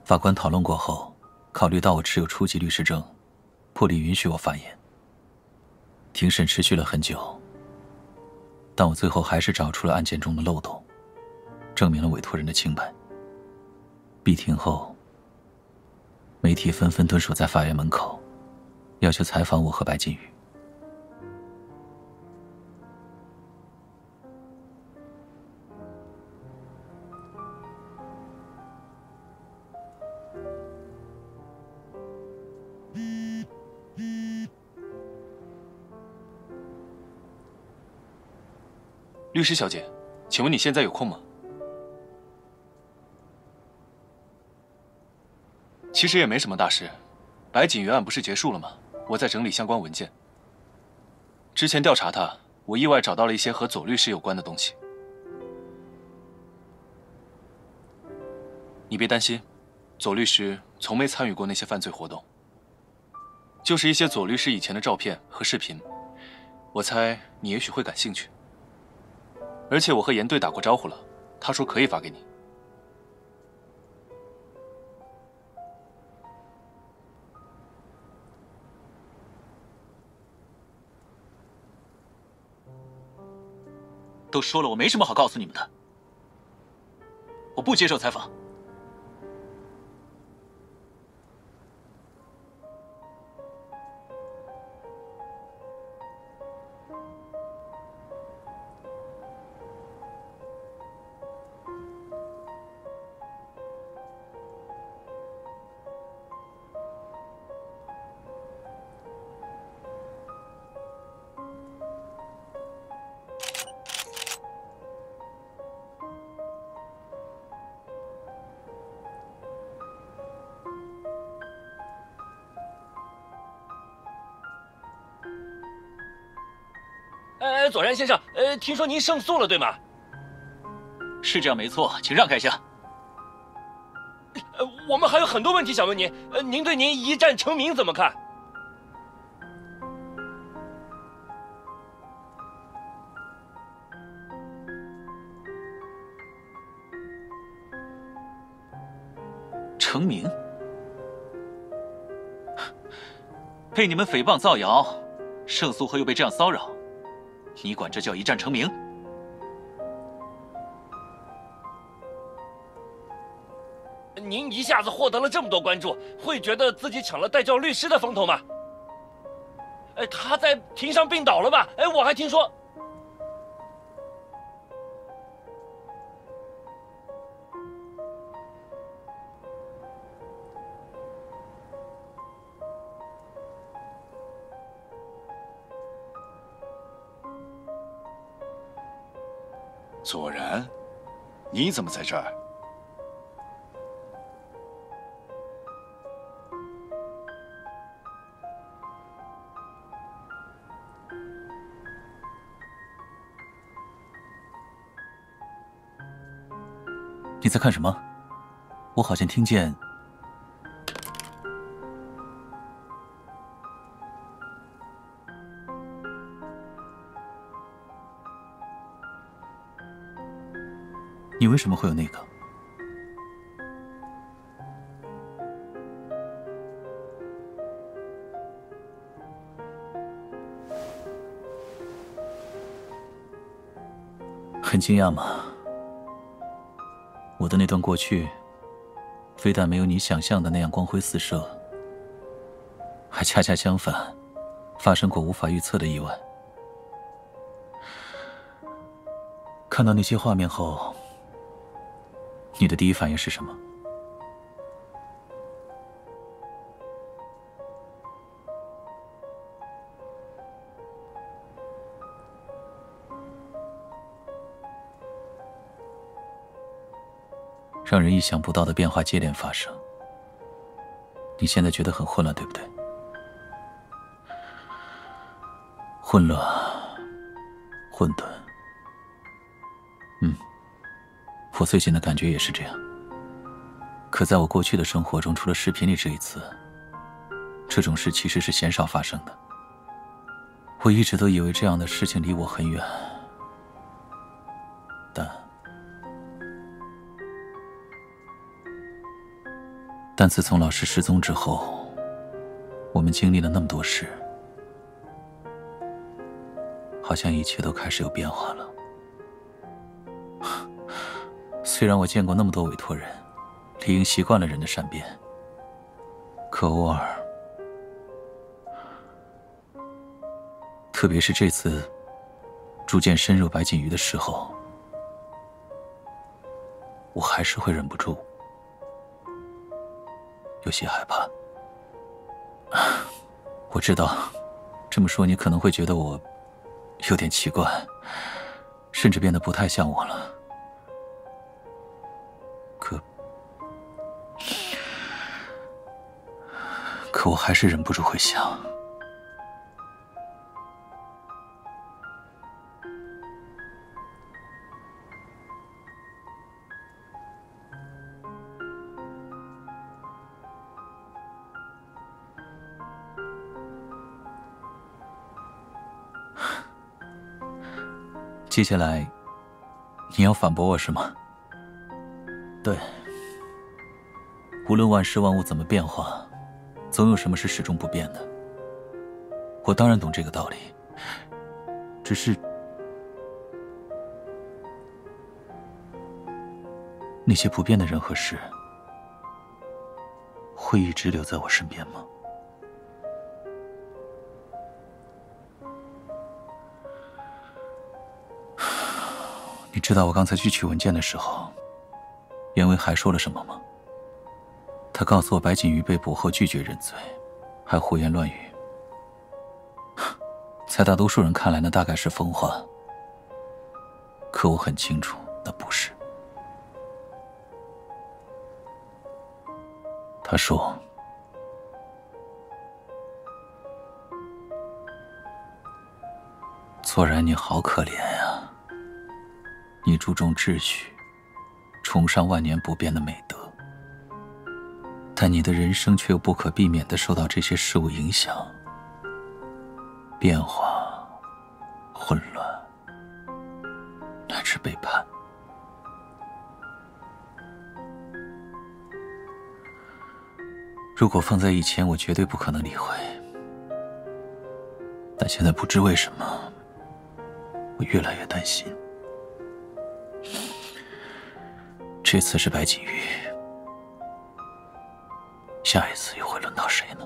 法官讨论过后，考虑到我持有初级律师证，破例允许我发言。庭审持续了很久，但我最后还是找出了案件中的漏洞，证明了委托人的清白。闭庭后，媒体纷纷蹲守在法院门口，要求采访我和白金宇。律师小姐，请问你现在有空吗？其实也没什么大事，白锦瑜案不是结束了吗？我在整理相关文件。之前调查他，我意外找到了一些和左律师有关的东西。你别担心，左律师从没参与过那些犯罪活动，就是一些左律师以前的照片和视频，我猜你也许会感兴趣。而且我和严队打过招呼了，他说可以发给你。都说了，我没什么好告诉你们的，我不接受采访。左然先生，听说您胜诉了，对吗？是这样，没错，请让开一下。我们还有很多问题想问您。您对您一战成名怎么看？成名？被你们诽谤造谣，胜诉后又被这样骚扰，你管这叫一战成名？您一下子获得了这么多关注，会觉得自己抢了代教律师的风头吗？他在庭上病倒了吧？我还听说。左然，你怎么在这儿？你在看什么？我好像听见……你为什么会有那个？很惊讶吗？我的那段过去，非但没有你想象的那样光辉四射，还恰恰相反，发生过无法预测的意外。看到那些画面后，你的第一反应是什么？让人意想不到的变化接连发生。你现在觉得很混乱，对不对？混乱，混沌。我最近的感觉也是这样。可在我过去的生活中，除了视频里这一次，这种事其实是鲜少发生的。我一直都以为这样的事情离我很远，但但自从老师失踪之后，我们经历了那么多事，好像一切都开始有变化了。虽然我见过那么多委托人，理应习惯了人的善变，可偶尔，特别是这次逐渐深入白锦瑜的时候，我还是会忍不住有些害怕。我知道这么说你可能会觉得我有点奇怪，甚至变得不太像我了。可我还是忍不住会想，接下来你要反驳我是吗？对，无论万事万物怎么变化，总有什么是始终不变的。我当然懂这个道理，只是那些不变的人和事，会一直留在我身边吗？你知道我刚才去取文件的时候，袁维还说了什么吗？他告诉我白锦瑜被捕后拒绝认罪，还胡言乱语。在大多数人看来那大概是疯话，可我很清楚那不是。他说，左然你好可怜呀，你注重秩序，崇尚万年不变的美德，但你的人生却又不可避免地受到这些事物影响，变化、混乱，乃至背叛。如果放在以前，我绝对不可能理会，但现在不知为什么，我越来越担心。这次是白锦瑜，下一次又会轮到谁呢？